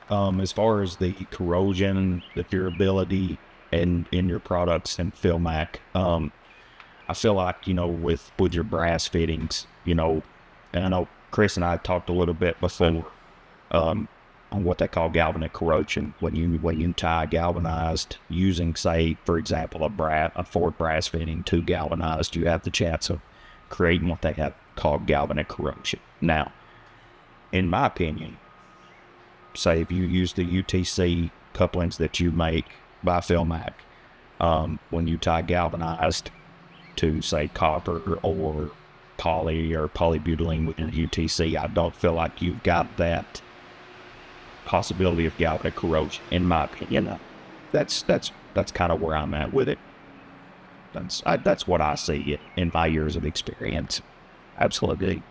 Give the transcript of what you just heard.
As far as the corrosion, the durability, and in your products and Philmac, I feel like, with your brass fittings, and I know Chris and I talked a little bit before, on what they call galvanic corrosion. When you tie galvanized using, say, for example, a Ford brass fitting to galvanized, you have the chance of creating what they have called galvanic corrosion. Now, in my opinion, say if you use the UTC couplings that you make by Philmac, when you tie galvanized to, say, copper or poly or polybutylene within UTC, I don't feel like you've got that possibility of galvanic corrosion, in my opinion. That's kind of where I'm at with it. That's what I see in my years of experience. Absolutely.